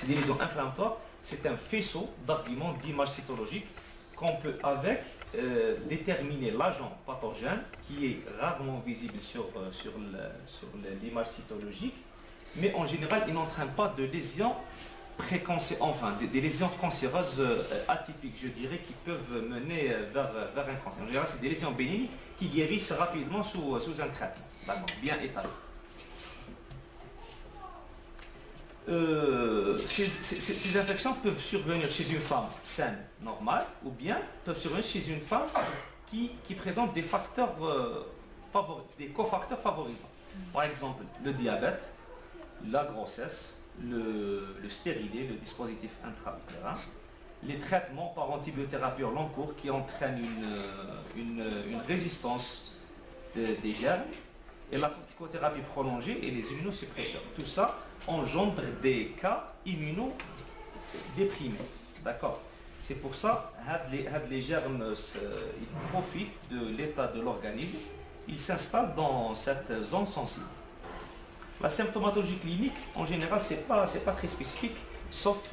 des lésions inflammatoires, c'est un faisceau d'arguments d'image cytologique qu'on peut avec déterminer l'agent pathogène qui est rarement visible sur l'image cytologique, mais en général il n'entraîne pas de lésions enfin des lésions cancéreuses atypiques, je dirais, qui peuvent mener vers un cancer. En général, c'est des lésions bénignes qui guérissent rapidement sous un traitement, bien établi. Ces infections peuvent survenir chez une femme saine, normale, ou bien peuvent survenir chez une femme qui présente des facteurs des cofacteurs favorisants. Par exemple, le diabète, la grossesse, le stérilet, le dispositif intra-utérin, les traitements par antibiothérapie au long cours qui entraînent une résistance des germes, et la corticothérapie prolongée et les immunosuppresseurs. Tout ça engendre des cas immunodéprimés. D'accord. C'est pour ça que les germes ils profitent de l'état de l'organisme, ils s'installent dans cette zone sensible. La symptomatologie clinique, en général, c'est pas très spécifique, sauf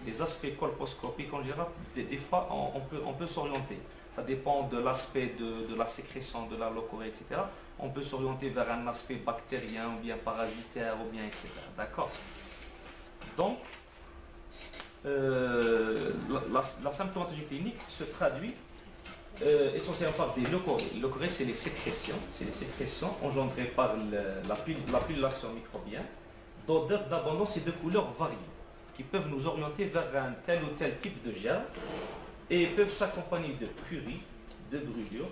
les aspects colposcopiques. En général, des fois, on peut s'orienter. Ça dépend de l'aspect de la sécrétion de la leucorrhée, etc. On peut s'orienter vers un aspect bactérien, ou bien parasitaire, ou bien, etc. D'accord. Donc, la symptomatologie clinique se traduit essentiellement par des leucorrhées. Les leucorrhées, c'est les sécrétions engendrées par la pullulation microbienne, d'odeur, d'abondance et de couleurs variées, qui peuvent nous orienter vers un tel ou tel type de germe, et peuvent s'accompagner de prurit, de brûlures,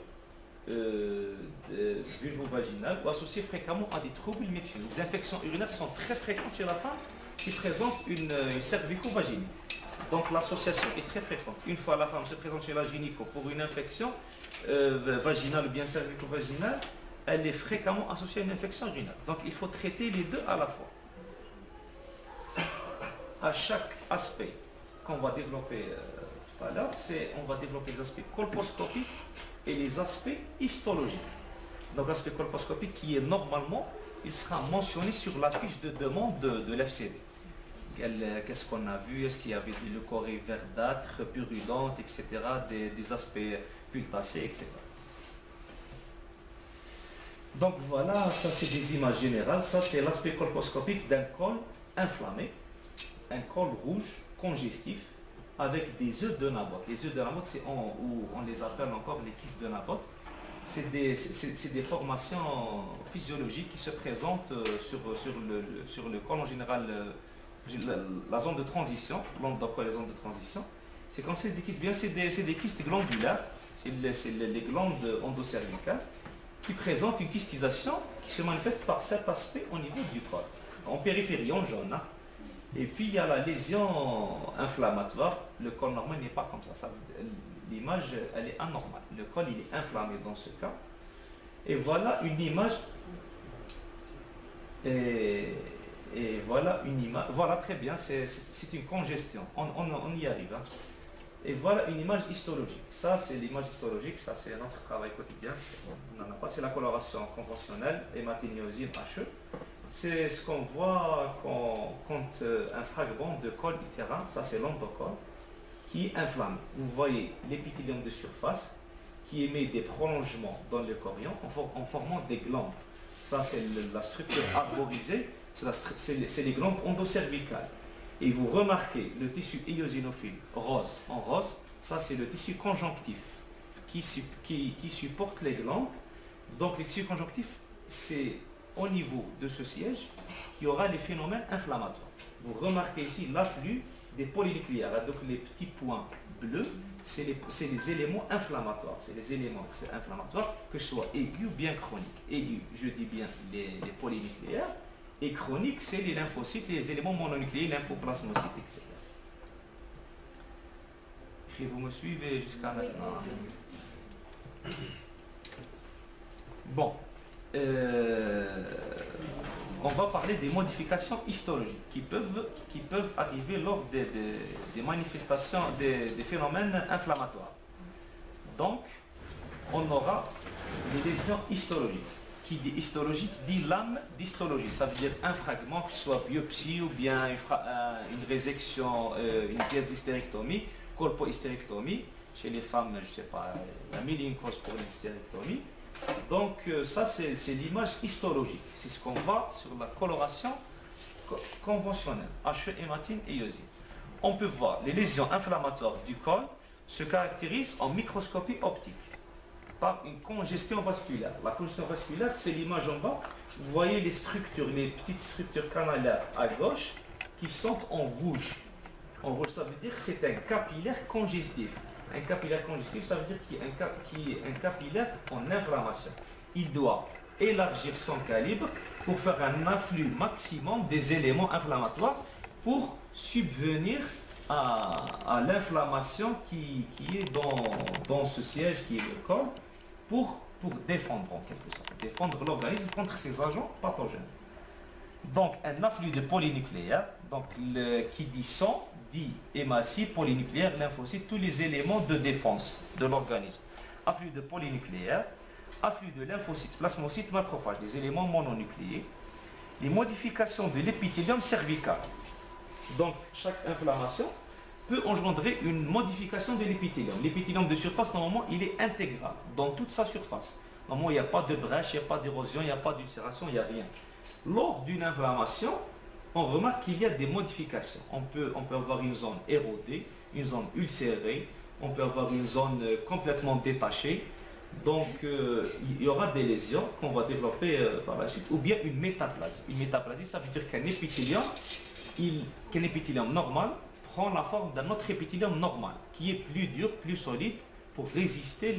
de vulvo-vaginales, ou associées fréquemment à des troubles mixtes. Les infections urinaires sont très fréquentes chez la femme qui présente une cervico-vaginite. Donc l'association est très fréquente. Une fois la femme se présente chez la gynéco pour une infection vaginale ou bien cervico-vaginale, elle est fréquemment associée à une infection urinaire. Donc il faut traiter les deux à la fois. À chaque aspect qu'on va développer tout à l'heure, on va développer les aspects colposcopiques et les aspects histologiques. Donc l'aspect colposcopique qui est normalement, il sera mentionné sur la fiche de demande de l'FCD. Qu'est-ce qu'on a vu? Est-ce qu'il y avait des leucorrhées verdâtres, purulentes, etc., des aspects pultacés, etc. Donc voilà, ça c'est des images générales. Ça c'est l'aspect colposcopique d'un col inflammé, un col rouge, congestif, avec des œufs de Naboth. Les œufs de Naboth, ou on les appelle encore les kystes de Naboth. C'est des formations physiologiques qui se présentent sur le col en général. La zone de transition, les zones de transition, c'est comme c'est des kystes, bien c'est des kystes glandulaires, c'est les glandes endocervicales qui présentent une kystisation qui se manifeste par cet aspect au niveau du col, en périphérie, en jaune. Hein. Et puis il y a la lésion inflammatoire, le col normal n'est pas comme ça, l'image elle est anormale, le col il est inflammé dans ce cas. Et voilà une image. Et voilà une image, voilà très bien, c'est une congestion, on y arrive. Hein. Et voilà une image histologique. Ça c'est l'image histologique, ça c'est notre travail quotidien, on n'en a pas, c'est la coloration conventionnelle, hématéniosine HE. C'est ce qu'on voit quand un fragment de col utérin, ça c'est l'endocole, qui inflamme. Vous voyez l'épithélium de surface qui émet des prolongements dans le chorion en formant des glandes. Ça c'est la structure arborisée. C'est les glandes endocervicales. Et vous remarquez le tissu éosinophile rose. En rose, ça c'est le tissu conjonctif qui supporte les glandes. Donc le tissu conjonctif, c'est au niveau de ce siège qui aura les phénomènes inflammatoires. Vous remarquez ici l'afflux des polynucléaires. Donc les petits points bleus, c'est les éléments inflammatoires. C'est les éléments inflammatoires, que ce soit aigus ou bien chroniques. Aigus, je dis bien les polynucléaires. Et chronique, c'est les lymphocytes, les éléments mononucléés, lymphoplasmocytes, etc. Et vous me suivez jusqu'à maintenant. Bon, on va parler des modifications histologiques qui peuvent arriver lors des manifestations, des phénomènes inflammatoires. Donc, on aura des lésions histologiques. qui dit histologique dit lame d'histologie. Ça veut dire un fragment, que ce soit biopsie ou bien une résection, une pièce d'hystérectomie, colpo-hystérectomie. Chez les femmes, je ne sais pas, il y a mille et une causes pour les hystérectomies. Donc ça, c'est l'image histologique. C'est ce qu'on voit sur la coloration conventionnelle, HE, hématine et iosine. On peut voir les lésions inflammatoires du col se caractérisent en microscopie optique par une congestion vasculaire. La congestion vasculaire, c'est l'image en bas. Vous voyez les structures, les petites structures canalaires à gauche qui sont en rouge. En rouge, ça veut dire que c'est un capillaire congestif. Un capillaire congestif, ça veut dire qu'il y a un capillaire en inflammation. Il doit élargir son calibre pour faire un afflux maximum des éléments inflammatoires pour subvenir à l'inflammation qui est dans ce siège qui est le col pour défendre en quelque sorte, défendre l'organisme contre ces agents pathogènes. Donc un afflux de polynucléaires, donc qui dit sang, dit hématie, polynucléaire, lymphocytes, tous les éléments de défense de l'organisme. Afflux de polynucléaires, afflux de lymphocytes, plasmocytes, macrophages, des éléments mononucléés, les modifications de l'épithélium cervical. Donc chaque inflammation peut engendrer une modification de l'épithélium. L'épithélium de surface, normalement, il est intégral dans toute sa surface. Normalement, il n'y a pas de brèche, il n'y a pas d'érosion, il n'y a pas d'ulcération, il n'y a rien. Lors d'une inflammation, on remarque qu'il y a des modifications. On peut avoir une zone érodée, une zone ulcérée, on peut avoir une zone complètement détachée. Donc, il y aura des lésions qu'on va développer par la suite, ou bien une métaplasie. Une métaplasie, ça veut dire qu'un épithélium normal prend la forme d'un autre épithélium normal, qui est plus dur, plus solide, pour résister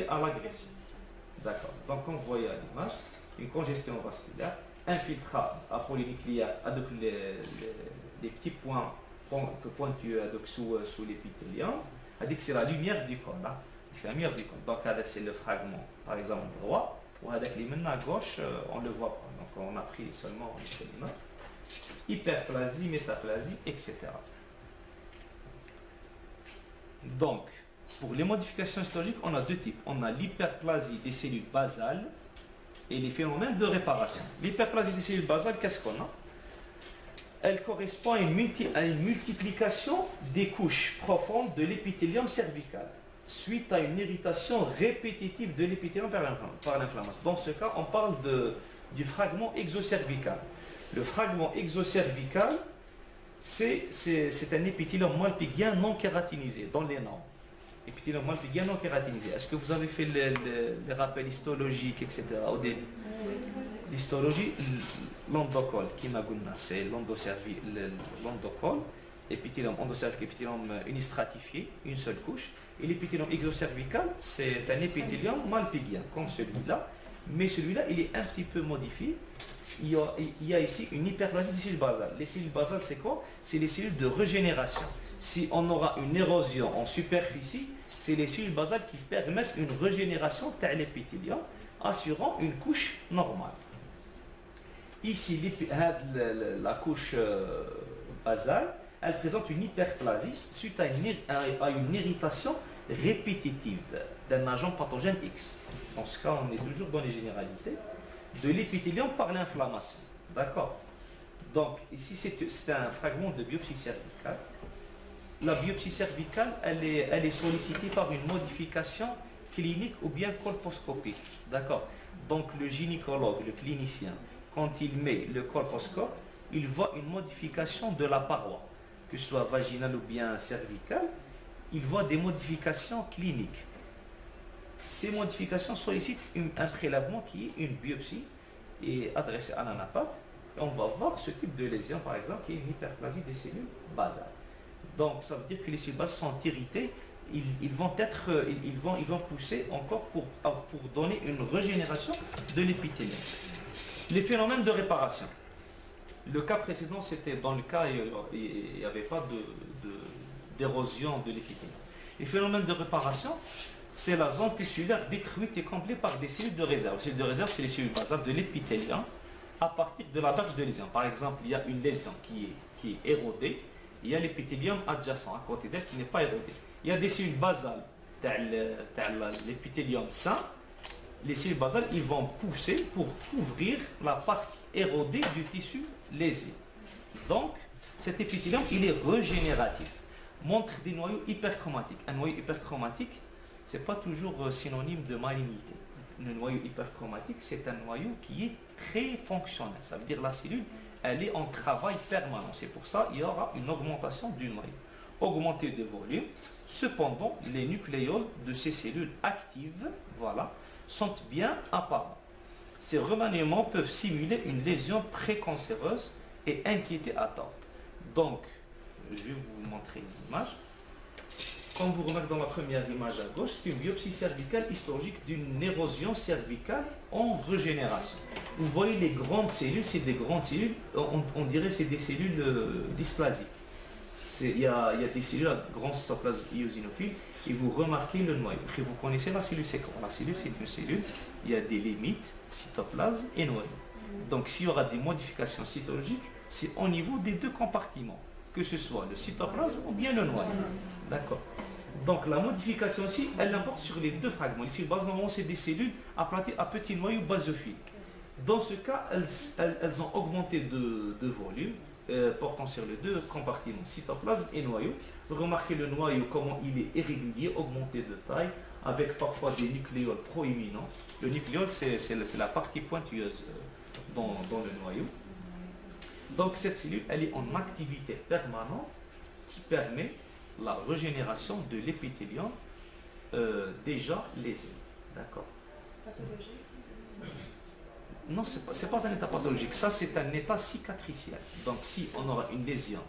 à l'agression. D'accord. Donc, on voit à l'image une congestion vasculaire, infiltrat à polynucléaire avec les petits points pointus sous l'épithélium. C'est la lumière du corps. Là. C'est la lumière du corps. Donc, c'est le fragment, par exemple, droit, ou avec les mains à gauche, on ne le voit pas. Donc, on a pris seulement l'image. Hyperplasie, métaplasie, etc. Donc, pour les modifications histologiques, on a deux types. On a l'hyperplasie des cellules basales et les phénomènes de réparation. L'hyperplasie des cellules basales, qu'est-ce qu'on a? Elle correspond à une multiplication des couches profondes de l'épithélium cervical suite à une irritation répétitive de l'épithélium par l'inflammation. Dans ce cas, on parle du fragment exocervical. Le fragment exocervical, c'est un épithélium malpigien non kératinisé dans les normes. Épithélium malpigien non kératinisé. Est-ce que vous avez fait les rappels histologiques, etc. au début? L'histologie, l'endocole, c'est l'endocole, épithélium endocervical, épithélium unistratifié, une seule couche. Et l'épithélium exocervical, c'est un épithélium malpigien, comme celui-là. Mais celui-là, il est un petit peu modifié. Il y a ici une hyperplasie des cellules basales. Les cellules basales, c'est quoi? C'est les cellules de régénération. Si on aura une érosion en superficie, c'est les cellules basales qui permettent une régénération de l'épithélium, assurant une couche normale. Ici, la couche basale, elle présente une hyperplasie suite à une irritation répétitive d'un agent pathogène X. Dans ce cas, on est toujours dans les généralités de l'épithélium par l'inflammation. D'accord? Donc, ici, c'est un fragment de biopsie cervicale. La biopsie cervicale, elle est sollicitée par une modification clinique ou bien colposcopique. D'accord? Donc, le gynécologue, le clinicien, quand il met le colposcope, il voit une modification de la paroi, que ce soit vaginale ou bien cervicale. Il voit des modifications cliniques. Ces modifications sollicitent un prélèvement qui est une biopsie et adressée à l'anapathe. On va voir ce type de lésion, par exemple, qui est une hyperplasie des cellules basales. Donc, ça veut dire que les cellules basales sont irritées. Ils vont pousser encore pour donner une régénération de l'épithélium. Les phénomènes de réparation. Le cas précédent, c'était dans le cas où il n'y avait pas d'érosion de l'épithélium. Les phénomènes de réparation, c'est la zone tissulaire détruite et comblée par des cellules de réserve. Les cellules de réserve, c'est les cellules basales de l'épithélium à partir de la berge de lésion. Par exemple, il y a une lésion qui est érodée, il y a l'épithélium adjacent à côté d'elle qui n'est pas érodé. Il y a des cellules basales, l'épithélium sain, les cellules basales, ils vont pousser pour couvrir la partie érodée du tissu lésé. Donc, cet épithélium, il est régénératif. Montre des noyaux hyperchromatiques. Un noyau hyperchromatique, ce n'est pas toujours synonyme de malignité. Le noyau hyperchromatique, c'est un noyau qui est très fonctionnel. Ça veut dire que la cellule, elle est en travail permanent. C'est pour ça qu'il y aura une augmentation du noyau. Augmenter de volume. Cependant, les nucléoles de ces cellules actives, voilà, sont bien apparents. Ces remaniements peuvent simuler une lésion précancéreuse et inquiéter à tort. Donc, je vais vous montrer les images. Comme vous remarquez dans la première image à gauche, c'est une biopsie cervicale histologique d'une érosion cervicale en régénération. Vous voyez les grandes cellules, c'est des grandes cellules, on dirait que c'est des cellules dysplasiques. Il y a des cellules à grand cytoplasme eosinophile et vous remarquez le noyau. Et vous connaissez la cellule, c'est quoi? La cellule, c'est une cellule, il y a des limites, cytoplasme et noyau. Donc s'il y aura des modifications cytologiques, c'est au niveau des deux compartiments, que ce soit le cytoplasme ou bien le noyau. D'accord. Donc la modification ici, elle importe sur les deux fragments. Ici, normalement, c'est des cellules aplaties à petits noyaux basophiles. Dans ce cas, elles ont augmenté de volume, portant sur les deux compartiments, cytoplasme et noyau. Remarquez le noyau, comment il est irrégulier, augmenté de taille, avec parfois des nucléoles proéminents. Le nucléole, c'est la partie pointueuse dans le noyau. Donc cette cellule, elle est en activité permanente qui permet la régénération de l'épithélium déjà lésé. D'accord. Non, ce n'est pas un état pathologique, ça c'est un état cicatriciel. Donc si on aura une lésion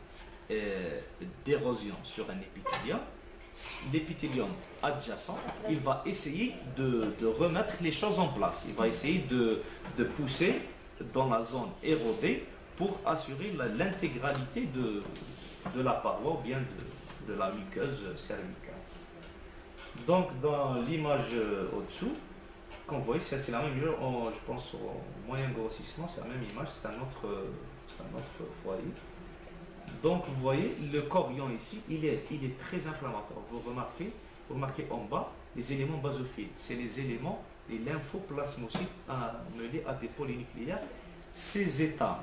d'érosion sur un épithélium, l'épithélium adjacent, il va essayer de remettre les choses en place. Il va essayer de pousser dans la zone érodée pour assurer l'intégralité de la paroi ou bien de la muqueuse cervicale. Donc dans l'image au-dessous, comme vous voyez, c'est la même image, je pense au moyen grossissement, c'est la même image, c'est un autre foyer. Donc vous voyez, le chorion ici, il est très inflammatoire. Vous remarquez en bas les éléments basophiles. C'est les éléments, les lymphoplasmocytes mêlés à des polynucléaires. Ces états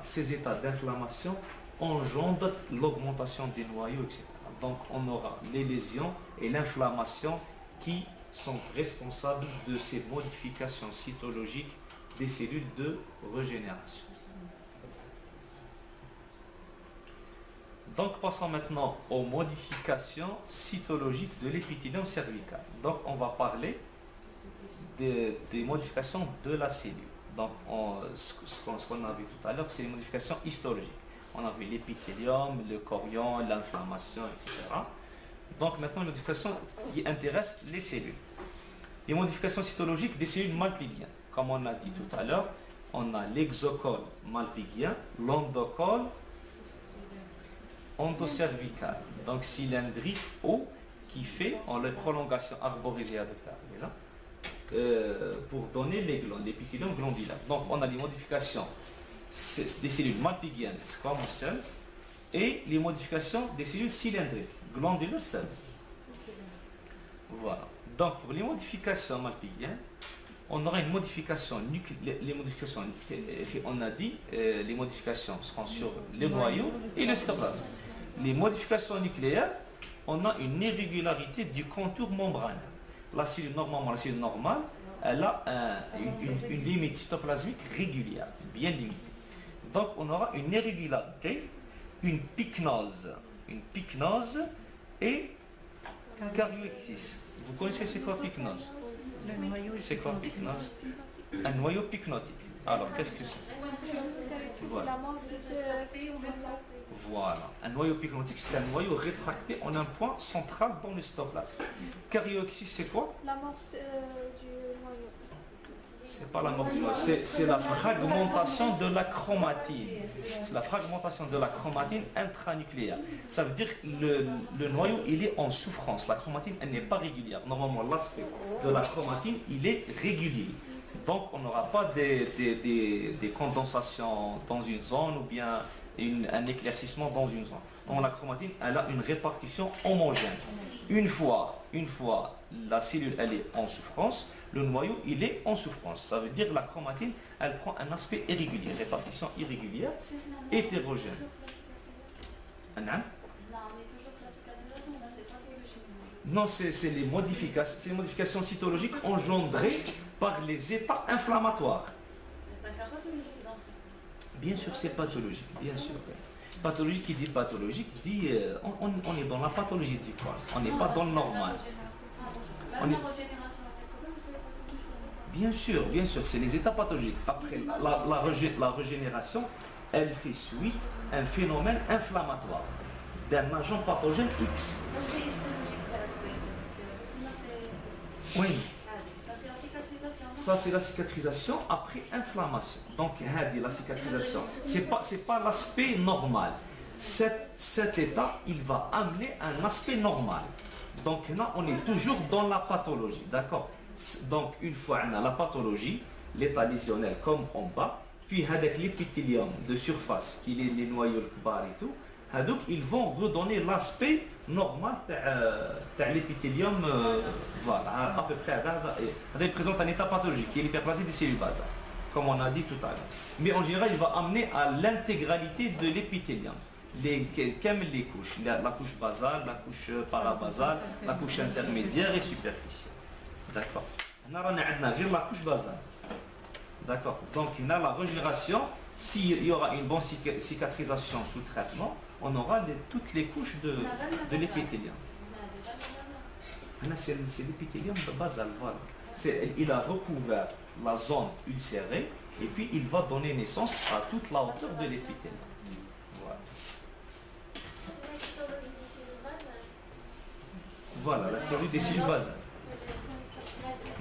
d'inflammation engendrent l'augmentation des noyaux, etc. Donc on aura les lésions et l'inflammation qui sont responsables de ces modifications cytologiques des cellules de régénération. Donc passons maintenant aux modifications cytologiques de l'épithélium cervical. Donc on va parler des modifications de la cellule. Donc ce qu'on a vu tout à l'heure, c'est les modifications histologiques. On a vu l'épithélium, le chorion, l'inflammation, etc. Donc maintenant, les modifications qui intéressent les cellules. Les modifications cytologiques des cellules malpighiennes. Comme on a dit tout à l'heure, on a l'exocole malpighien, l'endocole endocervical, donc cylindrique haut qui fait en la prolongation arborisée adductale, pour donner les glandes, l'épithélium glandulaire. Donc on a les modifications des cellules malpighiennes, squamous cells, et les modifications des cellules cylindriques, glandular cells. Voilà. Donc pour les modifications malpighiennes, on aura une modification, les modifications, on a dit, les modifications seront sur le noyau et le cytoplasme. Les modifications nucléaires, on a une irrégularité du contour membranaire. La cellule normale, elle a une limite cytoplasmique régulière, bien limitée. Donc on aura une irrégularité, une pycnose et caryoexis. Vous connaissez c'est quoi pycnose? C'est quoi pycnose? Un noyau pycnotique. Alors qu'est-ce que c'est? Voilà. Un noyau pycnotique, c'est un noyau rétracté en un point central dans le cytoplasme. Caryoexis, c'est quoi? L'amorce du noyau. C'est pas la mort du noyau, c'est la fragmentation de la chromatine. C'est la fragmentation de la chromatine intranucléaire. Ça veut dire que le noyau, il est en souffrance. La chromatine, elle n'est pas régulière. Normalement, l'aspect de la chromatine, il est régulier. Donc, on n'aura pas des condensations dans une zone ou bien un éclaircissement dans une zone. Donc, la chromatine, elle a une répartition homogène. Une fois la cellule elle est en souffrance, le noyau il est en souffrance. Ça veut dire que la chromatine elle prend un aspect irrégulier, répartition irrégulière, hétérogène. Non, c'est les modifications cytologiques engendrées par les états inflammatoires. Bien sûr, c'est pathologique, bien sûr. Pathologique qui dit pathologique dit on est dans la pathologie du corps, on n'est pas dans le normal. Bien sûr, c'est les états pathologiques. Après la régénération, elle fait suite à un phénomène inflammatoire d'un agent pathogène X. Oui. Ça c'est la cicatrisation après inflammation. Donc la cicatrisation, c'est pas l'aspect normal. Cet état, il va amener un aspect normal. Donc là, on est toujours dans la pathologie, d'accord? Donc une fois on a la pathologie, l'état lésionnel comme en bas, puis avec l'épithélium de surface, qui est les noyaux bar et tout, donc ils vont redonner l'aspect normal de l'épithélium, voilà, à peu près. Il présente un état pathologique qui est l'hyperplasie des cellules basales, comme on a dit tout à l'heure. Mais en général, il va amener à l'intégralité de l'épithélium. Les couches, la couche basale, la couche parabasale, la couche intermédiaire et superficielle. D'accord. On a la couche basale. D'accord. Donc, il y a la régénération. S'il y aura une bonne cicatrisation sous traitement, on aura toutes les couches de l'épithélium. C'est l'épithélium basal, voilà. Il a recouvert la zone ulcérée et puis il va donner naissance à toute la hauteur de l'épithélium. Voilà, la histologie des cellules basales.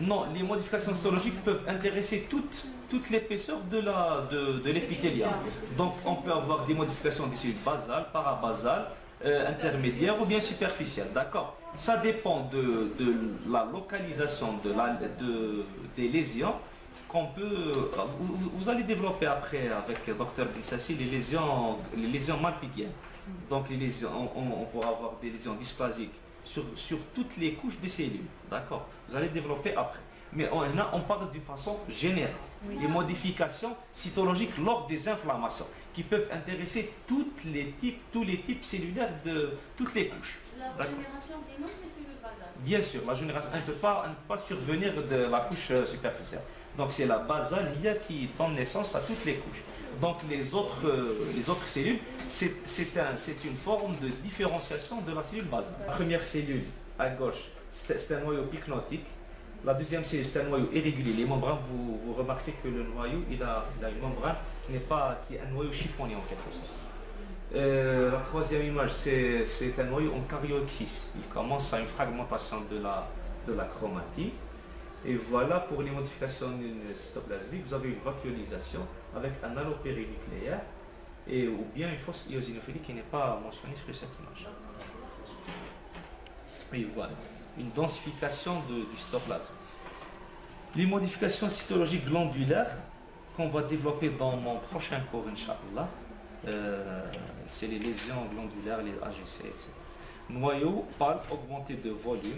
Non, les modifications histologiques peuvent intéresser toute l'épaisseur de l'épithélium. Donc on peut avoir des modifications des cellules basales, parabasales, intermédiaires ou bien superficielles. D'accord? Ça dépend de la localisation des lésions qu'on peut... Vous allez développer après avec Dr Bensassi les lésions malpighiennes. Donc les lésions, on pourra avoir des lésions dysplasiques sur toutes les couches des cellules. D'accord? Vous allez développer après. Mais on parle de façon générale. Oui. Les modifications cytologiques lors des inflammations qui peuvent intéresser tous les types cellulaires de toutes les couches. La régénération dénonce les cellules basales. Bien sûr, la régénération ne peut pas survenir de la couche superficielle. Donc c'est la basale qui donne naissance à toutes les couches. Donc les autres cellules, c'est une forme de différenciation de la cellule basale. La première cellule à gauche, c'est un noyau pycnotique. La deuxième cellule, c'est un noyau irrégulier. Les membranes, vous remarquez que le noyau, il a une membrane qui est un noyau chiffonnier en quelque sorte. La troisième image, c'est un noyau en caryoexis. Il commence à une fragmentation de la chromatine. Et voilà, pour les modifications cytoplasmiques, vous avez une vacuolisation avec un halo périnucléaire ou bien une fausse eosinophilie qui n'est pas mentionnée sur cette image. Et voilà, une densification du cytoplasme. Les modifications cytologiques glandulaires qu'on va développer dans mon prochain cours, Inch'Allah, c'est les lésions glandulaires, les AGC, etc. Noyau pâle augmenté de volume.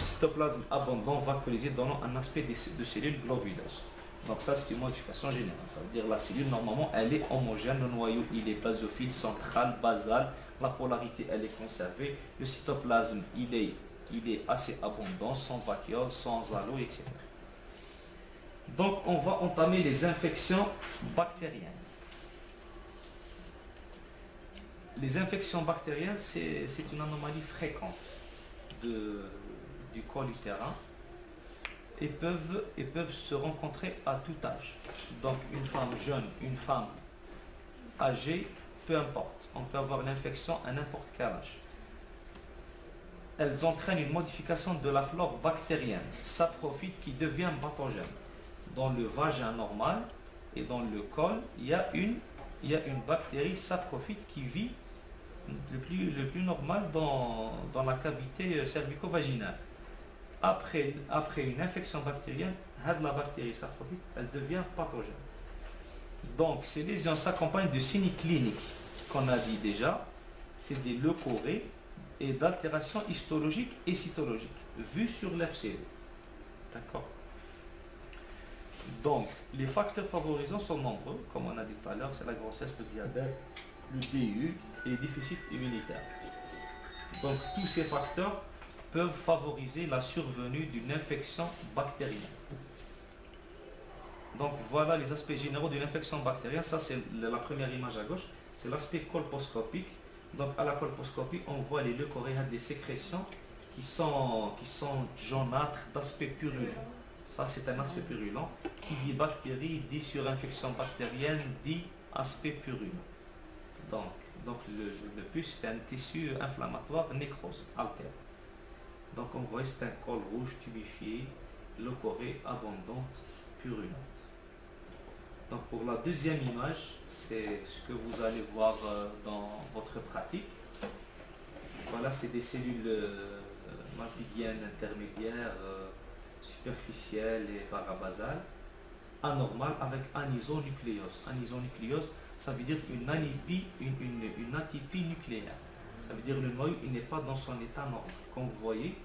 Cytoplasme abondant vacuolisé donnant un aspect de cellules globuleuses. Donc ça c'est une modification générale. Ça veut dire la cellule normalement elle est homogène, le noyau il est basophile, central, basal, la polarité elle est conservée, le cytoplasme il est assez abondant, sans vacuole, sans halo, etc. Donc on va entamer les infections bactériennes. Les infections bactériennes c'est une anomalie fréquente du col utérin et peuvent se rencontrer à tout âge. Donc une femme jeune, une femme âgée, peu importe. On peut avoir l'infection à n'importe quel âge. Elles entraînent une modification de la flore bactérienne, saprophyte qui devient pathogène. Dans le vagin normal et dans le col, il y a une bactérie saprophyte qui vit le plus normal dans la cavité cervico-vaginale. Après une infection bactérienne, la bactérie saprophyte, elle devient pathogène. Donc ces lésions s'accompagnent de signes cliniques qu'on a dit déjà, c'est des leucorrhées, et d'altération histologique et cytologique, vue sur l'FCE. D'accord. Donc, les facteurs favorisants sont nombreux, comme on a dit tout à l'heure, c'est la grossesse, le diabète, le DU et le déficit immunitaire. Donc, tous ces facteurs peuvent favoriser la survenue d'une infection bactérienne. Donc, voilà les aspects généraux d'une infection bactérienne. Ça, c'est la première image à gauche, c'est l'aspect colposcopique. Donc, à la colposcopie, on voit les leucorrhées, des sécrétions qui sont jaunâtres, d'aspect purulent. Ça, c'est un aspect purulent. Qui dit bactérie, dit surinfection bactérienne, dit aspect purulent. Donc le pus, c'est un tissu inflammatoire, nécrose, altère. Donc, on voit, c'est un col rouge tubifié, leucorrhée abondante, purulente. Donc, pour la deuxième image, c'est ce que vous allez voir dans votre pratique. Voilà, c'est des cellules malpighiennes intermédiaires, superficielles et parabasales, anormales avec anisonucléose. Anisonucléose, ça veut dire une atypie nucléaire. Ça veut dire le noyau, il n'est pas dans son état normal. Comme vous voyez,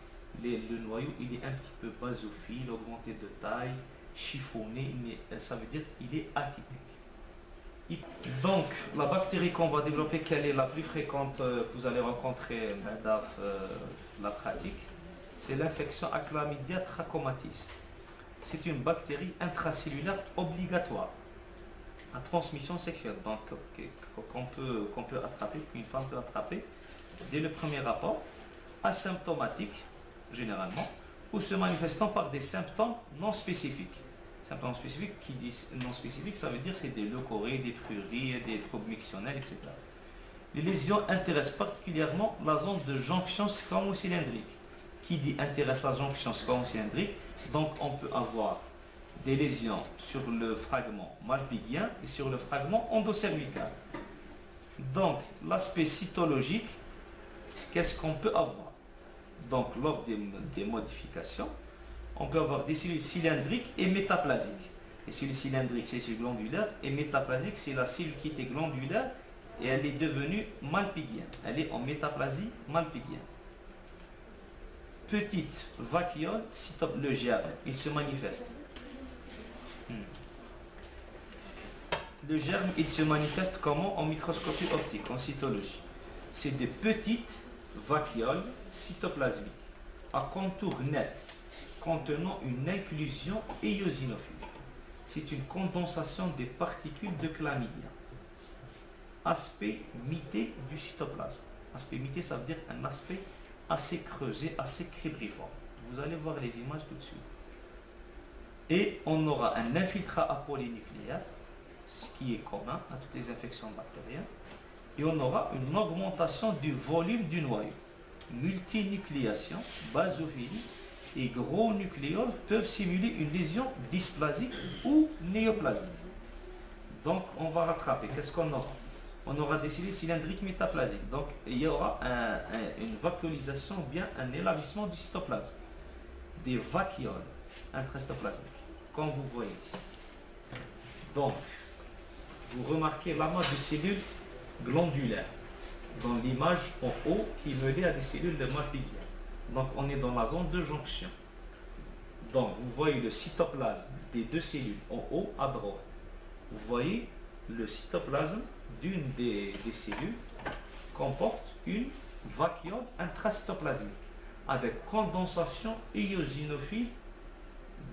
le noyau, il est un petit peu basophile, augmenté de taille, chiffonné, ça veut dire qu'il est atypique. Donc, la bactérie qu'on va développer, quelle est la plus fréquente que vous allez rencontrer dans la pratique, c'est l'infection à Chlamydia trachomatis. C'est une bactérie intracellulaire obligatoire à transmission sexuelle, donc qu'on peut attraper, qu'une femme peut attraper dès le premier rapport, asymptomatique généralement, ou se manifestant par des symptômes non spécifiques. Symptômes spécifiques, qui disent non spécifiques, ça veut dire que c'est des leucorrhées, des pruries, des troubles mictionnels, etc. Les lésions intéressent particulièrement la zone de jonction squamo-cylindrique. Qui dit intéresse la jonction squamo-cylindrique, donc on peut avoir des lésions sur le fragment malpighien et sur le fragment endocervical. Donc, l'aspect cytologique, qu'est-ce qu'on peut avoir? Donc, lors des modifications, on peut avoir des cellules cylindriques et métaplasiques. Les cellules cylindriques, c'est les cellules glandulaires, et métaplasiques, c'est la cellule qui était glandulaire et elle est devenue malpighienne. Elle est en métaplasie malpighienne. Petite vacuole, le germe, il se manifeste. Le germe, il se manifeste comment? En microscopie optique, en cytologie. C'est des petites vacuoles cytoplasmiques à contour net, contenant une inclusion éosinophile. C'est une condensation des particules de chlamydia. Aspect mité du cytoplasme. Aspect mité, ça veut dire un aspect assez creusé, assez cribriforme. Vous allez voir les images tout de suite. Et on aura un infiltrat apolynucléaire, ce qui est commun à toutes les infections bactériennes. Et on aura une augmentation du volume du noyau. Multinucléation, basophilie et gros nucléoles peuvent simuler une lésion dysplasique ou néoplasique. Donc on va rattraper. Qu'est-ce qu'on aura? On aura des cellules cylindriques métaplasiques. Donc il y aura une vacuolisation ou bien un élargissement du cytoplasme. Des vacuoles intracytoplasmiques, comme vous voyez ici. Donc, vous remarquez l'amas de cellules glandulaires dans l'image en haut qui me lie à des cellules de malpighienne. Donc on est dans la zone de jonction. Donc vous voyez le cytoplasme des deux cellules en haut à droite. Vous voyez le cytoplasme d'une des cellules comporte une vacuole intracytoplasmique avec condensation éosinophile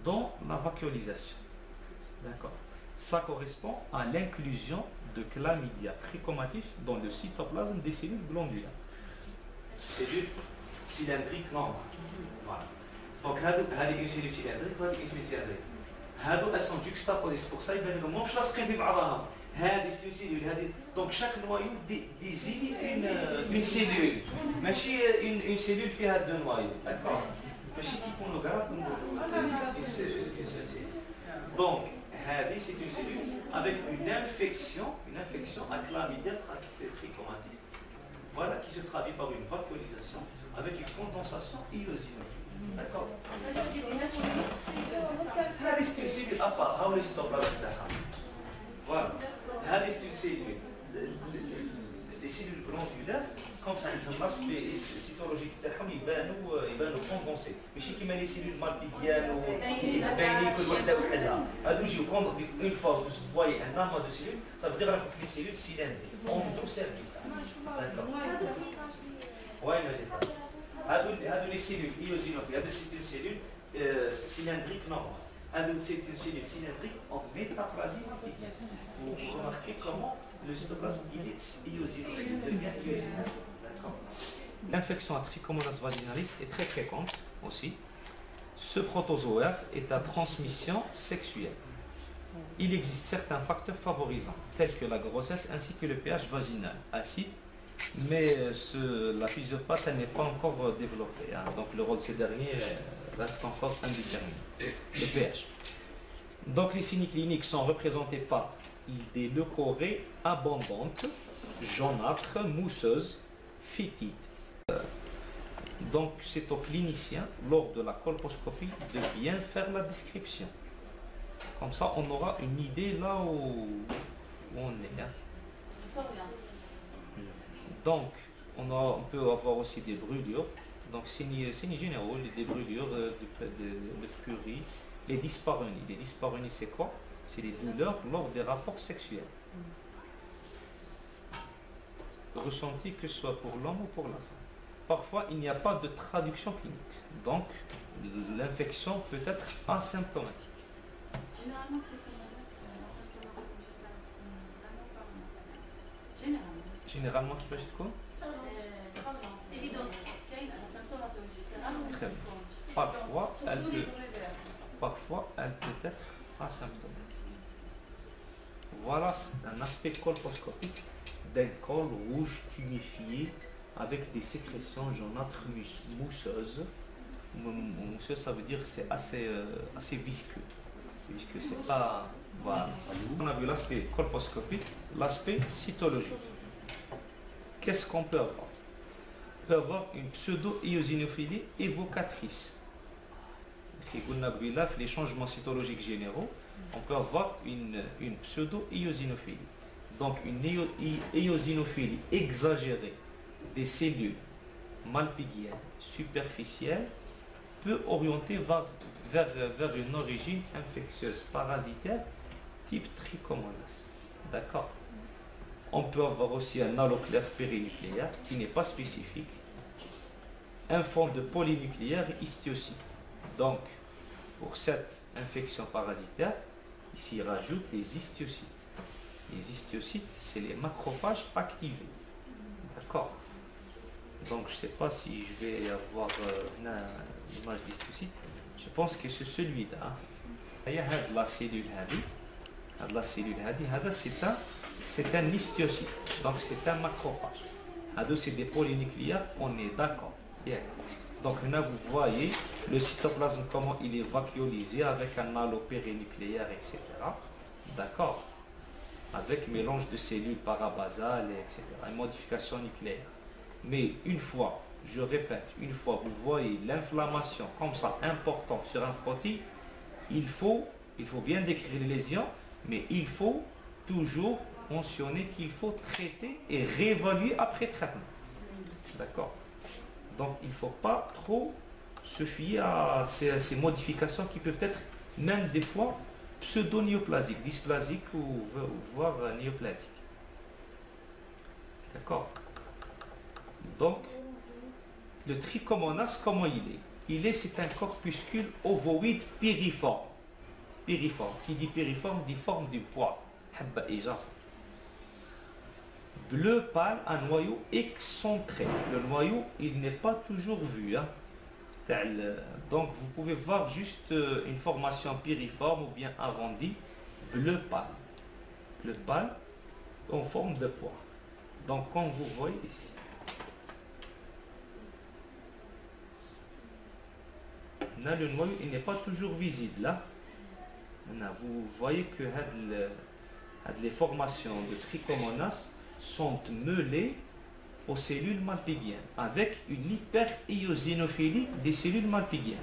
dans la vacuolisation. D'accord. Ça correspond à l'inclusion de Chlamydia trachomatis dans le cytoplasme des cellules glandulaires. Cellules cylindriques normales. Voilà. Donc, هذه une cellule cylindrique, وهذه une cellule cylindrique. هذو elles sont juxtaposées. C'est pour ça يبان لكم مش لاصقين في بعضها. هذه c'est une cellule, هذه. Donc chaque noyau désigne une cellule. ماشي une cellule فيها deux noyaux. D'accord. ماشي كيكونوا كاع une cellule. Donc c'est une cellule avec une infection à Chlamydia trachomatis. Voilà, qui se traduit par une vacuolisation avec une condensation éosinophile. D'accord. C'est une cellule à part. Voilà. C'est une cellule. les cellules glandulaires, comme ça, l'aspect cytologique تاعهم يبانوا كوندونسي ماشي كيما لي سيلول مالبيديان باينين كل وحده وحدها هادو يجيو اون فوا vous voyez un amas de cellules ça veut dire راكم في لي سيلول cylindriques endocérvicales وين هادو لي سيلول ايوزينوفيل هادو سيلول cylindriques normales هادو c'est une cellule cylindrique en métaplasie malpighienne. Vous remarquez comment le cytoplasme il est eosinophile, il devient eosinophile. D'accord. L'infection à Trichomonas vaginalis est très fréquente aussi. Ce protozoaire est à transmission sexuelle. Il existe certains facteurs favorisants, tels que la grossesse ainsi que le pH vaginal acide, mais la physiopathe n'est pas encore développée. Hein. Donc le rôle de ce dernier reste encore indéterminé. Le pH. Donc les signes cliniques sont représentés par des leucorrhées abondantes, jaunâtres, mousseuses, fétides. Donc c'est au clinicien, lors de la colposcopie, de bien faire la description. Comme ça, on aura une idée là où on est. Hein. Donc, on peut avoir aussi des brûlures. Donc, signes généraux, des brûlures, de furie, les dyspareunies. Les dyspareunies, c'est quoi? C'est les douleurs lors des rapports sexuels. Ressenties que ce soit pour l'homme ou pour la femme. Parfois, il n'y a pas de traduction clinique. Donc, l'infection peut être asymptomatique. Généralement, Généralement, qui fait quoi? évident. Très bien. Parfois, elle peut être asymptomatique. Voilà un aspect colposcopique d'un col rouge tuméfié avec des sécrétions jaunâtres mousseuses. Mousseux, ça veut dire que c'est assez visqueux. Visqueux, c'est pas... Voilà. On a vu l'aspect colposcopique, l'aspect cytologique. Qu'est-ce qu'on peut avoir? On peut avoir une pseudo-éosinophilie évocatrice. Les changements cytologiques généraux, on peut avoir une pseudo-éosinophilie. Donc une éosinophilie exagérée des cellules malpighiennes superficielles peut orienter vers une origine infectieuse parasitaire type Trichomonas. D'accord. On peut avoir aussi un alloclaire périnucléaire qui n'est pas spécifique. Un fond de polynucléaire histiocyte. Donc, pour cette infection parasitaire, ici rajoute les histiocytes. Les histiocytes, c'est les macrophages activés. D'accord. Donc, je ne sais pas si je vais avoir l'image d'histiocyte. Je pense que c'est celui-là. Il y a la cellule c'est un histiocyte, donc c'est un macrophage. C'est des polynucléaires, on est d'accord. Yeah. Donc là, vous voyez le cytoplasme, comment il est vacuolisé avec un halo périnucléaire, etc. D'accord. Avec mélange de cellules parabasales, etc. Une modification nucléaire. Mais une fois, je répète, une fois vous voyez l'inflammation comme ça, importante sur un frottis, il faut bien décrire les lésions, mais il faut toujours mentionner qu'il faut traiter et réévaluer après traitement. D'accord. Donc il ne faut pas trop se fier à ces modifications qui peuvent être même des fois pseudo-néoplasiques, dysplasiques ou voire néoplasiques. D'accord. Donc le Trichomonas, comment il est? C'est un corpuscule ovoïde piriforme. Piriforme. Qui dit piriforme dit forme du pois. Bleu pâle, un noyau excentré. Le noyau, il n'est pas toujours vu. Hein. Donc vous pouvez voir juste une formation piriforme ou bien arrondie. Bleu pâle. Bleu pâle en forme de pois. Donc comme vous voyez ici. Là, le noyau, il n'est pas toujours visible. Là. Là, vous voyez que les formations de Trichomonas sont mêlées aux cellules malpighiennes avec une hyper-éosinophilie des cellules malpighiennes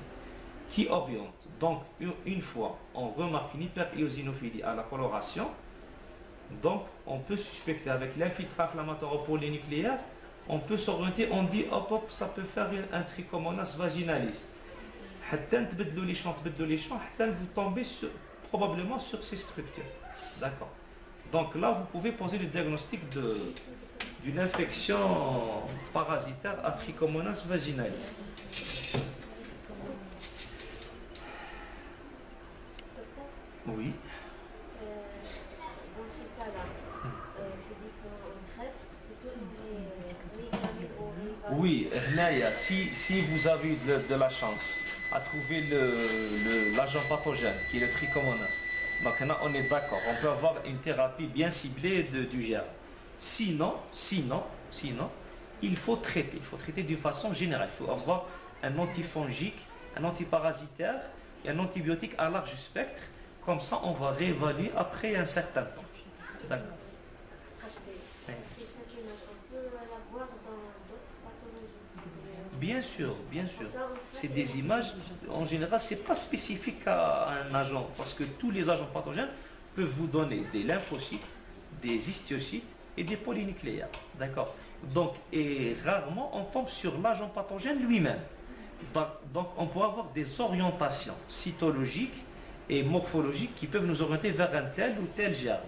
qui oriente. Donc, une fois on remarque une hyper-éosinophilie à la coloration, Donc, on peut suspecter avec l'infiltrat inflammatoire polynucléaire, on peut s'orienter, on dit hop hop, ça peut faire un trichomonas vaginalis. Vous tombez probablement sur ces structures. D'accord. Donc là, vous pouvez poser le diagnostic d'une infection parasitaire à trichomonas vaginalis. Oui. Dans ce cas-là, tu dis qu'on traite plutôt les oui, si vous avez de la chance à trouver l'agent pathogène qui est le trichomonas, donc là on est d'accord, on peut avoir une thérapie bien ciblée du germe. Sinon, il faut traiter d'une façon générale. Il faut avoir un antifongique, un antiparasitaire et un antibiotique à large spectre. Comme ça, on va réévaluer après un certain temps. D'accord. Est-ce que cette image, on peut la voir dans d'autres pathologies? Bien sûr. C'est des images, en général, ce n'est pas spécifique à un agent, parce que tous les agents pathogènes peuvent vous donner des lymphocytes, des histiocytes et des polynucléaires. D'accord. Donc, et rarement, on tombe sur l'agent pathogène lui-même. Donc, on peut avoir des orientations cytologiques et morphologiques qui peuvent nous orienter vers un tel ou tel germe.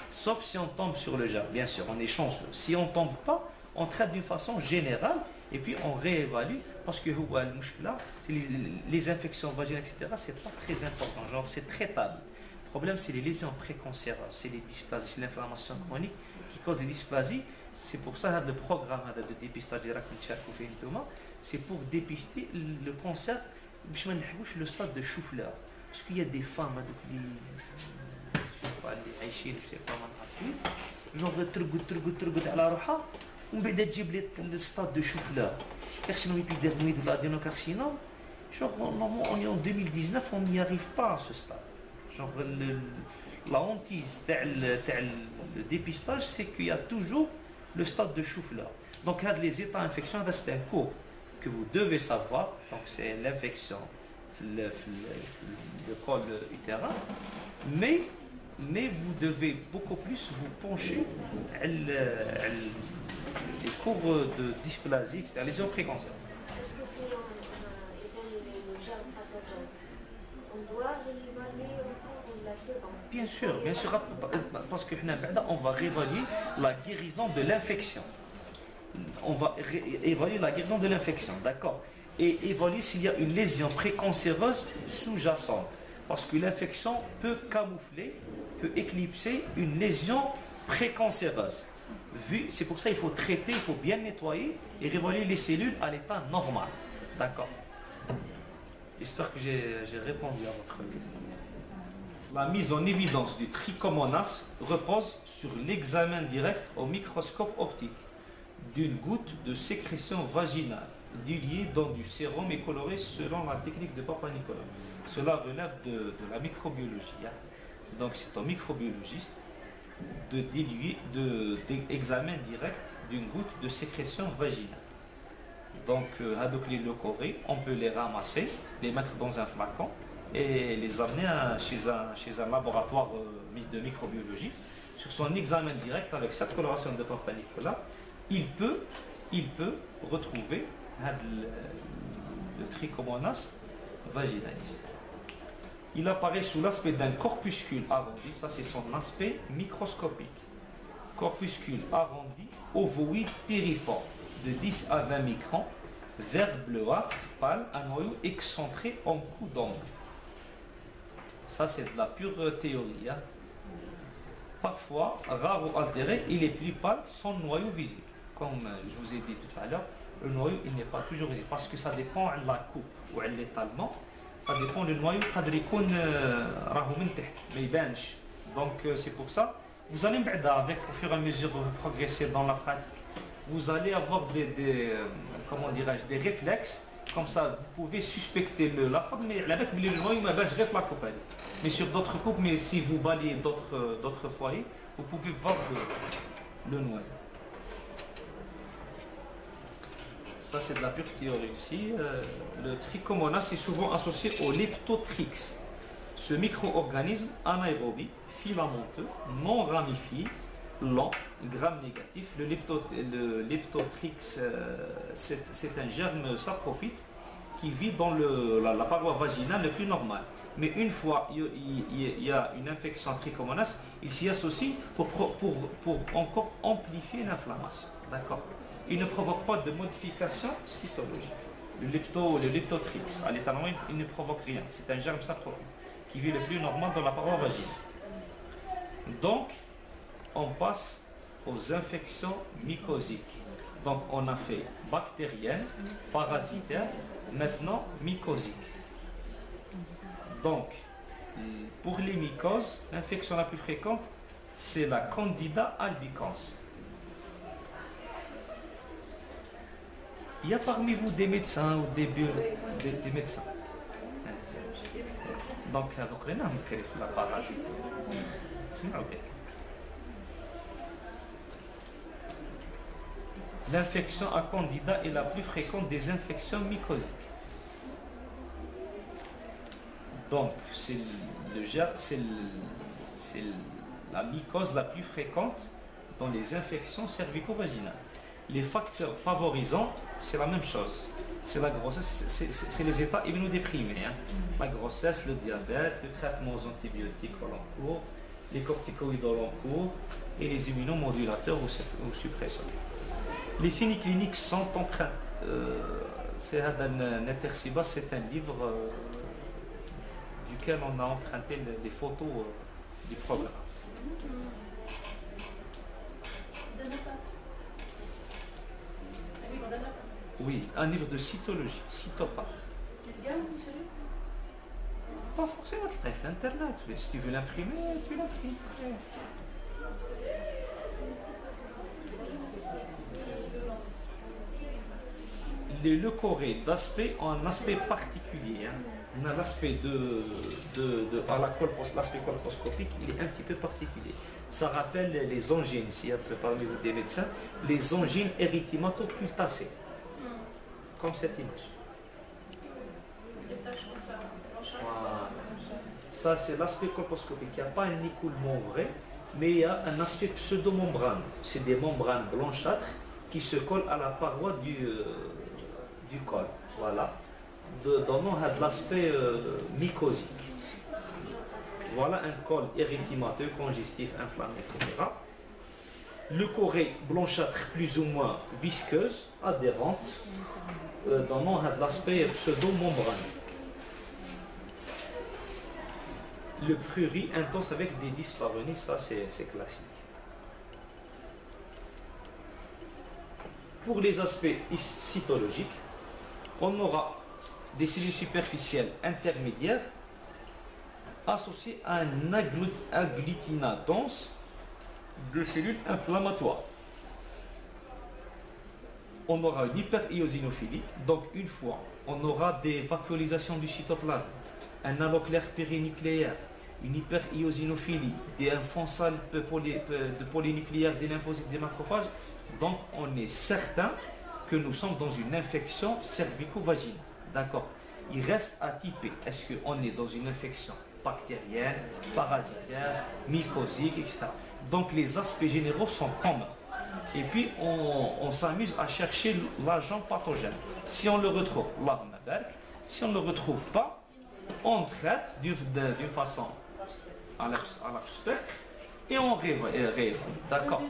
Sauf si on tombe sur le germe, bien sûr, on est chanceux. Si on ne tombe pas, on traite d'une façon générale et puis on réévalue parce que les infections vaginales, etc., c'est pas très important, genre c'est traitable. Le problème, c'est les lésions précancéreuses, c'est les dysplasies, c'est l'inflammation chronique qui cause des dysplasies. C'est pour ça que le programme de dépistage des c'est pour dépister le cancer, le stade de chou-fleur. Parce qu'il y a des femmes, genre ترقد على روحها ومن بعد تجيب لي الستاد دو شوفلور كارسينوم épidermoïde ou l'adénocarcinome. Genre on est en 2019, on n'y arrive pas à ce stade. Genre la hantise le dépistage, c'est qu'il y a toujours le stade de chou-fleur. Donc les états d'infection, c'est un cours que vous devez savoir. Donc c'est l'infection le col utérin, mais vous devez beaucoup plus vous pencher les cours de dysplasie, c'est-à-dire les lésions précancéreuses. Est-ce que si on le germe pathogène, on doit réévaluer encore la seconde? Bien sûr, parce que on va réévaluer la guérison de l'infection. On va évaluer la guérison de l'infection, d'accord? Et évaluer s'il y a une lésion précancéreuse sous-jacente. Parce que l'infection peut camoufler, peut éclipser une lésion précancéreuse. C'est pour ça qu'il faut traiter, il faut bien nettoyer et réévaluer les cellules à l'état normal. D'accord. J'espère que j'ai répondu à votre question. La mise en évidence du trichomonas repose sur l'examen direct au microscope optique d'une goutte de sécrétion vaginale diluée dans du sérum et colorée selon la technique de Papa Nicolas. Cela relève de la microbiologie. Donc c'est au microbiologiste de diluer, d'examen direct d'une goutte de sécrétion vaginale. Donc les leucorrhées, on peut les ramasser, les mettre dans un flacon et les amener chez un laboratoire de microbiologie. Sur son examen direct avec cette coloration de Papa Nicolas, il peut retrouver le trichomonas vaginalis. Il apparaît sous l'aspect d'un corpuscule arrondi, ça c'est son aspect microscopique. Corpuscule arrondi, ovoïde périforme, de 10 à 20 microns, vert bleuâtre, pâle, un noyau excentré en coup d'angle. Ça c'est de la pure théorie. Parfois, rare ou altéré, il est plus pâle sans noyau visible. Comme je vous ai dit tout à l'heure, le noyau il n'est pas toujours visible parce que ça dépend de la coupe ou de l'étalement. Ça dépend du noyau, donc c'est pour ça. Vous allez avec au fur et à mesure que vous progressez dans la pratique, vous allez avoir des réflexes. Comme ça, vous pouvez suspecter la mais avec le noyau, la coupe. Mais sur d'autres coupes, mais si vous balayez d'autres foyers, vous pouvez voir le noyau. Ça c'est de la pure théorie aussi. Le trichomonas est souvent associé au leptotrix. Ce micro-organisme anaérobie, filamenteux, non ramifié, lent, gram négatif. Le leptotrix, c'est un germe saprophyte qui vit dans la paroi vaginale le plus normale. Mais une fois il y a une infection trichomonas, il s'y associe pour encore amplifier l'inflammation. D'accord. Il ne provoque pas de modification cytologique. Le leptotrix, à l'état normal, il ne provoque rien. C'est un germe saprophyte qui vit le plus normal dans la paroi vaginale. Donc, on passe aux infections mycosiques. Donc, on a fait bactérienne, parasitaire, maintenant mycosique. Donc, pour les mycoses, l'infection la plus fréquente, c'est la Candida albicans. Il y a parmi vous des médecins ou des médecins. Donc, la parasite. L'infection à Candida est la plus fréquente des infections mycosiques. Donc, c'est la mycose la plus fréquente dans les infections cervico-vaginales. Les facteurs favorisants, c'est la même chose. C'est la grossesse, c'est les états immunodéprimés. Hein. La grossesse, le diabète, le traitement aux antibiotiques au long cours, les corticoïdes au long cours et les immunomodulateurs ou suppresseurs. Les signes cliniques sont empreints. C'est un livre duquel on a emprunté des photos du programme. Oui, un livre de cytologie, cytopathe. Pas forcément, tu as fait Internet. Mais si tu veux l'imprimer, tu l'imprimes. Les leucorrhées d'aspect ont un aspect particulier. Hein. On a l'aspect l'aspect colposcopique, il est un petit peu particulier. Ça rappelle les angines, si un peu parmi vous des médecins, les angines érythématopultacées. Comme cette image. Voilà. Ça, c'est l'aspect colposcopique. Il n'y a pas un écoulement vrai, mais il y a un aspect pseudomembrane. C'est des membranes blanchâtres qui se collent à la paroi du col. Voilà. Donnant de l'aspect mycosique. Voilà un col érythémateux, congestif, inflammé, etc. Leucorrhée blanchâtre plus ou moins visqueuse, adhérente, donnant de l'aspect pseudo-membrane. Le prurit intense avec des dyspareunies, ça c'est classique. Pour les aspects cytologiques, on aura des cellules superficielles intermédiaires associées à un agglutinat dense de cellules inflammatoires. On aura une hyperéosinophilie, donc une fois, on aura des vacuolisations du cytoplasme, un halo clair périnucléaire, une hyperéosinophilie, des fossales de polynucléaires, des lymphocytes, des macrophages, donc on est certain que nous sommes dans une infection cervico-vaginale. D'accord. Il reste à typer. Est-ce qu'on est dans une infection bactérienne, parasitaire, mycosique, etc. Donc les aspects généraux sont communs. Et puis on s'amuse à chercher l'agent pathogène. Si on le retrouve, si on ne le retrouve pas, on traite d'une façon à large spectre et on réévalue. D'accord.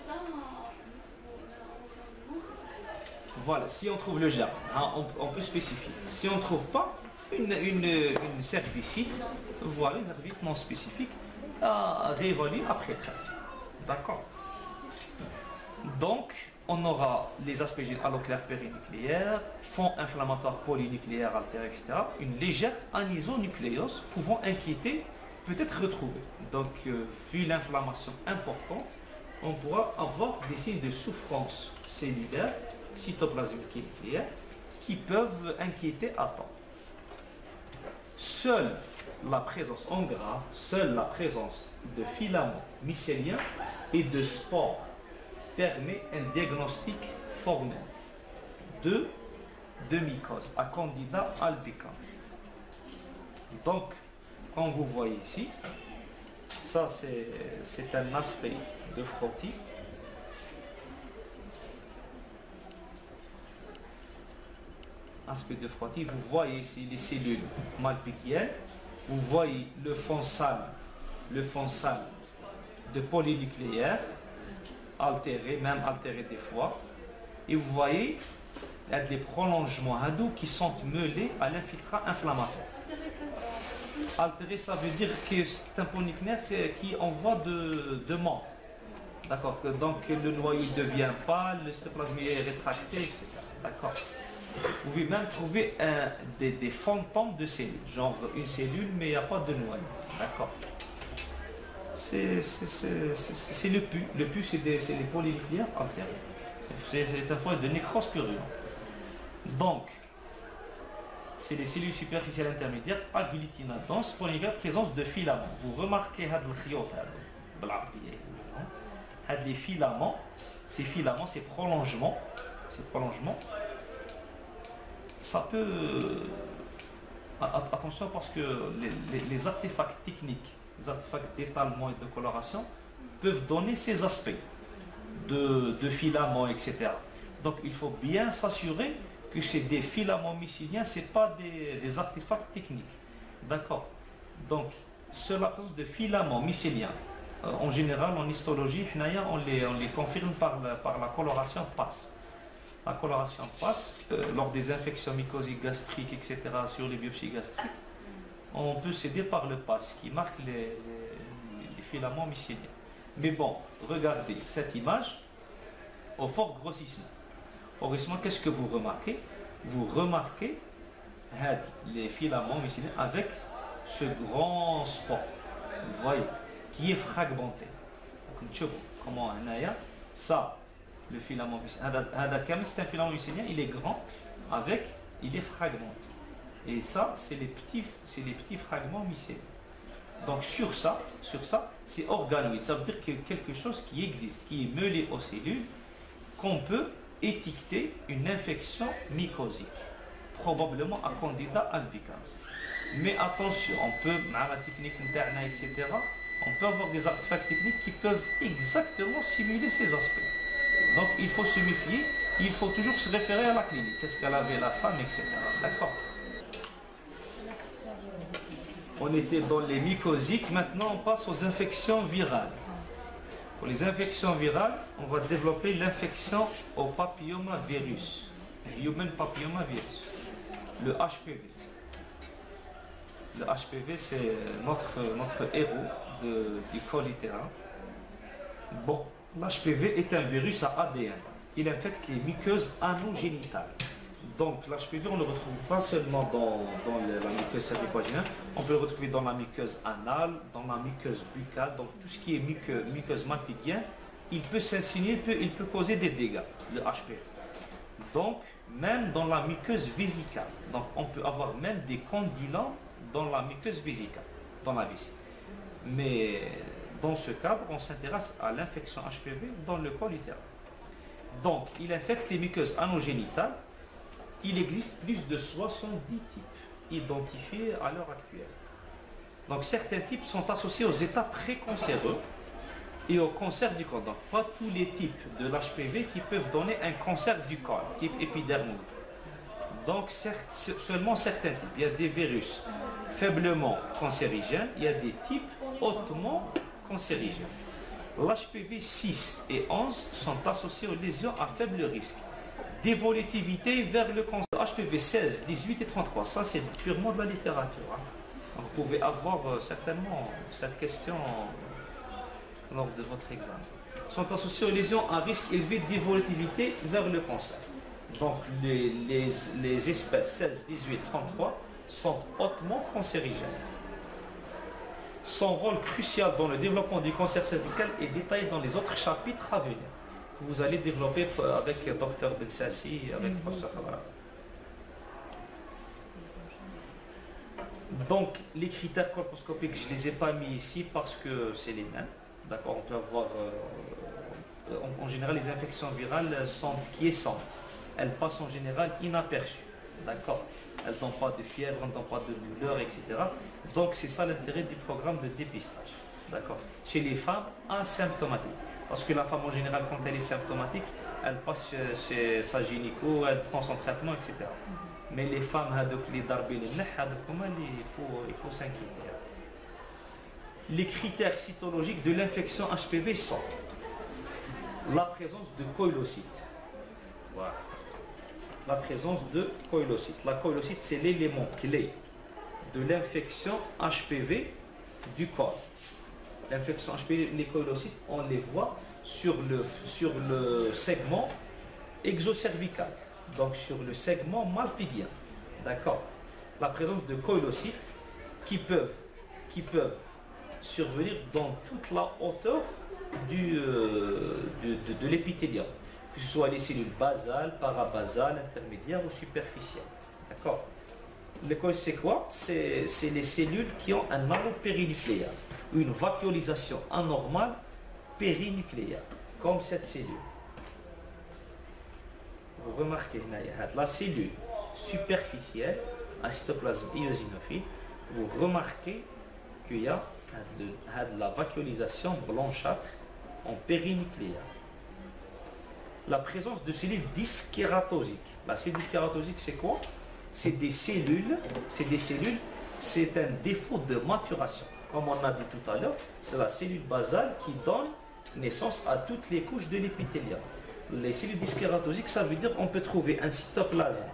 Voilà, si on trouve le germe, hein, on peut spécifier. Si on ne trouve pas une cervicite, voilà, une cervicite non spécifique, à réévaluer après traitement. D'accord. Donc, on aura les aspects alloclaires périnucléaires, fond inflammatoire polynucléaire altéré, etc. Une légère anisonucléose pouvant inquiéter, peut-être retrouvée. Donc, vu l'inflammation importante, on pourra avoir des signes de souffrance cellulaire, cytoplasmique et nucléaire, qui peuvent inquiéter à temps. Seule la présence en gras, seule la présence de filaments mycéliens et de spores permet un diagnostic formel de mycose à Candida albicans. Donc, quand vous voyez ici, ça c'est un aspect de frottis aspect de frottis, vous voyez ici les cellules malpighiennes, vous voyez le fond sale de polynucléaire, altéré, même altéré des fois, et vous voyez il y a des prolongements qui sont mêlés à l'infiltrat inflammatoire. Altéré, ça veut dire que c'est un polynucléaire qui envoie de membres. D'accord. Donc le noyau devient pâle, le cytoplasme est rétracté, etc. D'accord. Vous pouvez même trouver des fantômes de cellules, genre une cellule mais il n'y a pas de noyau. D'accord. C'est le pus. Le pus, c'est les polynucléaires altérés. C'est un foyer de nécrose purulente. Donc, c'est les cellules superficielles intermédiaires agglutinantes denses pour une présence de filaments. Vous remarquez les filaments, ces prolongements, ça peut... Attention parce que les artefacts techniques, les artefacts d'étalement et de coloration peuvent donner ces aspects de filaments, etc. Donc il faut bien s'assurer que c'est des filaments mycéliens, ce n'est pas des artefacts techniques. D'accord. Donc, sur la présence de filaments mycéliens, en général, en histologie, on les confirme par la coloration PAS. La coloration PAS, lors des infections mycosiques gastriques, etc., sur les biopsies gastriques, on peut s'aider par le PAS qui marque les filaments mycéliens. Mais bon, regardez cette image au fort grossissement. Heureusement, qu'est-ce que vous remarquez? Vous remarquez les filaments mycéliens avec ce grand sport, vous voyez, qui est fragmenté. Donc, tu vois comment ça, le filament mycélien, c'est un filament mycélien, il est grand, il est fragmenté. Et ça, c'est les petits fragments mycéliens. Donc sur ça, c'est organoïde. Ça veut dire qu'il y a quelque chose qui existe, qui est mêlé aux cellules, qu'on peut étiqueter une infection mycosique, probablement à Candida albicans. Mais attention, on peut, avec la technique interne, etc., on peut avoir des artefacts techniques qui peuvent exactement simuler ces aspects. Donc il faut se méfier, il faut toujours se référer à la clinique. Qu'est-ce qu'elle avait la femme, etc. D'accord. On était dans les mycosiques, maintenant on passe aux infections virales. Pour les infections virales, on va développer l'infection au papillomavirus, Human Papillomavirus, le HPV. Le HPV, c'est notre héros du cholitérant. Bon, l'HPV est un virus à ADN. Il infecte les muqueuses anogénitales. Donc l'HPV, on ne le retrouve pas seulement dans la muqueuse cervicogénale, on peut le retrouver dans la muqueuse anale, dans la muqueuse buccale, donc tout ce qui est muqueuse malpighienne, il peut s'insinuer, il peut causer des dégâts, le HPV. Donc, même dans la muqueuse vésicale, donc on peut avoir même des condylents dans la muqueuse vésicale, dans la vessie. Mais dans ce cadre, on s'intéresse à l'infection HPV dans le col utérin. Donc, il infecte les muqueuses anogénitales. Il existe plus de 70 types identifiés à l'heure actuelle. Donc certains types sont associés aux états précancéreux et au cancer du col. Donc pas tous les types de l'HPV qui peuvent donner un cancer du col, type épidermoïde. Donc seulement certains types. Il y a des virus faiblement cancérigènes, il y a des types hautement cancérigènes. L'HPV 6 et 11 sont associés aux lésions à faible risque d'évolutivité vers le cancer. HPV 16, 18 et 33, ça c'est purement de la littérature. Donc, vous pouvez avoir certainement cette question lors de votre examen. Sont associés aux lésions à risque élevé d'évolutivité vers le cancer. Donc les espèces 16, 18, 33 sont hautement cancérigènes. Son rôle crucial dans le développement du cancer cervical est détaillé dans les autres chapitres à venir. Vous allez développer avec Dr Bensassi, avec professeur Khabara. Donc, les critères colposcopiques, je ne les ai pas mis ici parce que c'est les mêmes. D'accord, on peut avoir, en général, les infections virales sont quiescentes. Elles passent en général inaperçues. D'accord, elles n'ont pas de fièvre, elles n'ont pas de douleur, etc. Donc, c'est ça l'intérêt du programme de dépistage. D'accord, chez les femmes asymptomatiques. Parce que la femme en général, quand elle est symptomatique, elle passe chez sa gynéco, elle prend son traitement, etc. Mais les femmes, les darbines, il faut s'inquiéter. Les critères cytologiques de l'infection HPV sont la présence de coïlocytes. Voilà. La présence de coïlocytes. La coïlocyte, c'est l'élément clé de l'infection HPV du corps. L'infection HPV, les coïlocytes, on les voit sur le segment exocervical, donc sur le segment malpigien. D'accord. La présence de coïlocytes qui peuvent survenir dans toute la hauteur de l'épithélium, que ce soit les cellules basales, parabasales, intermédiaires ou superficielles. D'accord. Le coïlocyte, c'est quoi? C'est les cellules qui ont un halo périnucléaire, une vacuolisation anormale périnucléaire, comme cette cellule. Vous remarquez, la cellule superficielle à cytoplasme eosinophile, vous remarquez qu'il y a de la vacuolisation blanchâtre en périnucléaire. La présence de cellules dyskératosiques. La cellule dyskératosique, c'est quoi? C'est des cellules, c'est un défaut de maturation. Comme on a dit tout à l'heure, c'est la cellule basale qui donne naissance à toutes les couches de l'épithélium. Les cellules dyskératosiques, ça veut dire qu'on peut trouver un cytoplasme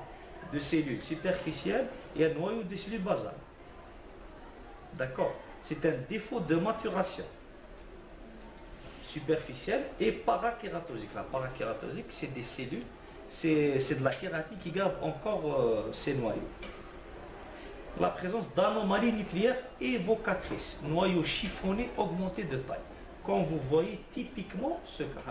de cellules superficielles et un noyau de cellules basales. D'accord? C'est un défaut de maturation superficielle et parakératosique. La parakératosique, c'est des cellules, c'est de la kératine qui garde encore ces noyaux. La présence d'anomalies nucléaires évocatrices, noyaux chiffonnés augmentés de taille. Comme vous voyez typiquement ce cas.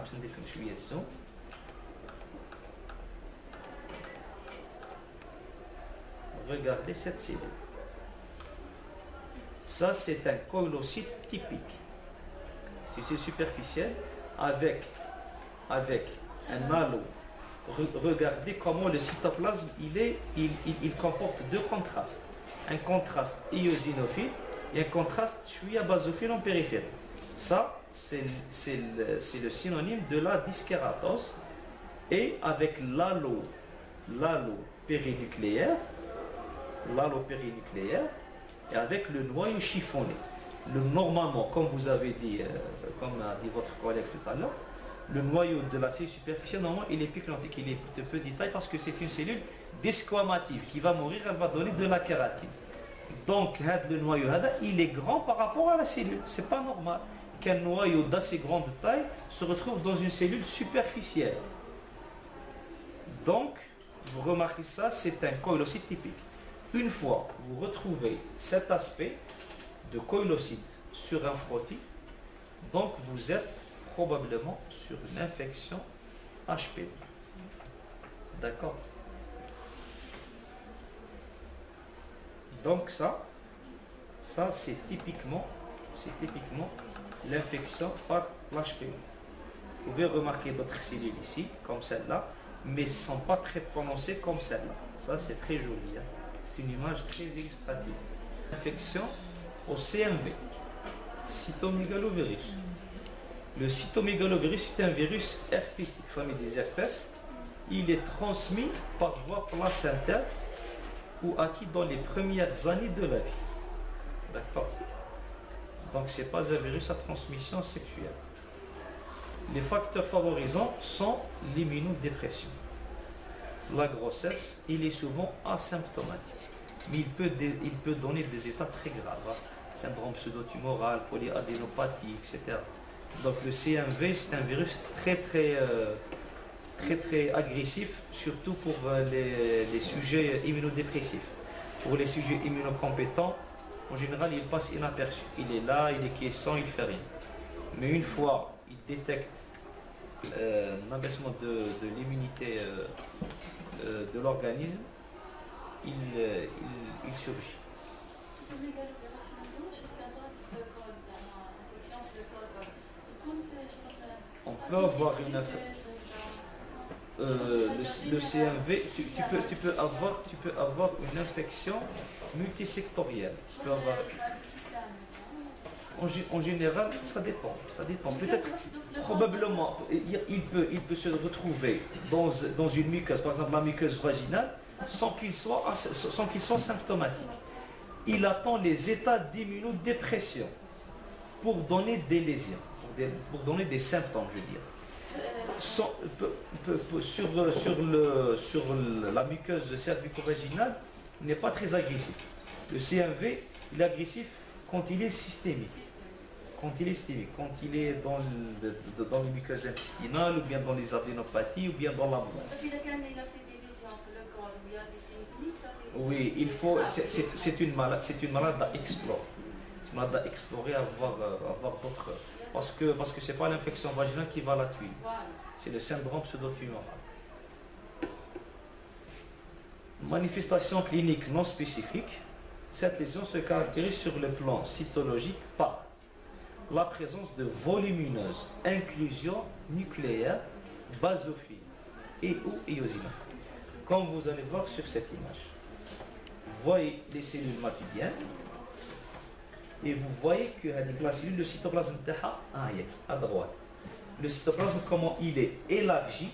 Regardez cette cellule. Ça, c'est un coïlocyte typique. C'est superficiel avec un halo. Regardez comment le cytoplasme il comporte deux contrastes. Un contraste eosinophile et un contraste basophile en périphérie. Ça, c'est le synonyme de la dyskératose. Et avec l'halo périnucléaire, et avec le noyau chiffonné. Normalement, comme vous avez dit, comme a dit votre collègue tout à l'heure, le noyau de la cellule superficielle, normalement, il est pycnotique, il est de petite taille parce que c'est une cellule desquamative qui va mourir, elle va donner de la kératine. Donc, le noyau, il est grand par rapport à la cellule. C'est pas normal qu'un noyau d'assez grande taille se retrouve dans une cellule superficielle. Donc, vous remarquez ça, c'est un coïlocyte typique. Une fois vous retrouvez cet aspect de coïlocyte sur un frottis, donc vous êtes probablement sur une infection HPV. D'accord? Donc ça c'est typiquement l'infection par l'HPV. Vous pouvez remarquer d'autres cellules ici, comme celle-là, mais ne sont pas très prononcées comme celle-là. Ça, c'est très joli. Hein? C'est une image très illustrative. Infection au CMV, cytomégalovirus. Le cytomégalovirus est un virus herpétique, famille des herpès. Il est transmis par voie placentaire ou acquis dans les premières années de la vie. D'accord? Donc, ce n'est pas un virus à transmission sexuelle. Les facteurs favorisants sont l'immunodépression. La grossesse, il est souvent asymptomatique, mais il peut donner des états très graves, hein. Syndrome pseudotumoral, polyadénopathie, etc. Donc le CMV, c'est un virus très agressif, surtout pour les sujets immunodépressifs. Pour les sujets immunocompétents, en général, il passe inaperçu. Il est là, il est quiescent, il ne fait rien. Mais une fois il détecte un abaissement de l'immunité de l'organisme, il surgit. On peut avoir une le CMV, tu peux avoir une infection multisectorielle. Tu peux avoir, en général, ça dépend. Peut-être, probablement, il peut se retrouver dans une muqueuse, par exemple la muqueuse vaginale, sans qu'il soit symptomatique. Il attend les états d'immunodépression pour donner des lésions, pour donner des symptômes, je veux dire. Sur la muqueuse cervico-vaginale, il n'est pas très agressif. Le CMV, il est agressif quand il est systémique. Quand il est dans les muqueuses intestinales, ou bien dans les adénopathies, ou bien dans la moelle. Oui, il faut. C'est une malade à explorer. C'est une malade à explorer, à voir d'autres. Parce que c'est pas l'infection vaginale qui va la tuer. C'est le syndrome pseudo-tumoral. Manifestation clinique non spécifique. Cette lésion se caractérise sur le plan cytologique par la présence de volumineuses inclusions nucléaires, basophiles et ou éosinophiles. Comme vous allez voir sur cette image. Vous voyez les cellules maculiennes et vous voyez que la cellule, le cytoplasme à droite. Le cytoplasme, comment il est élargi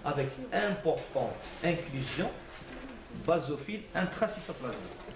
avec importante inclusion basophile intracytoplasmique.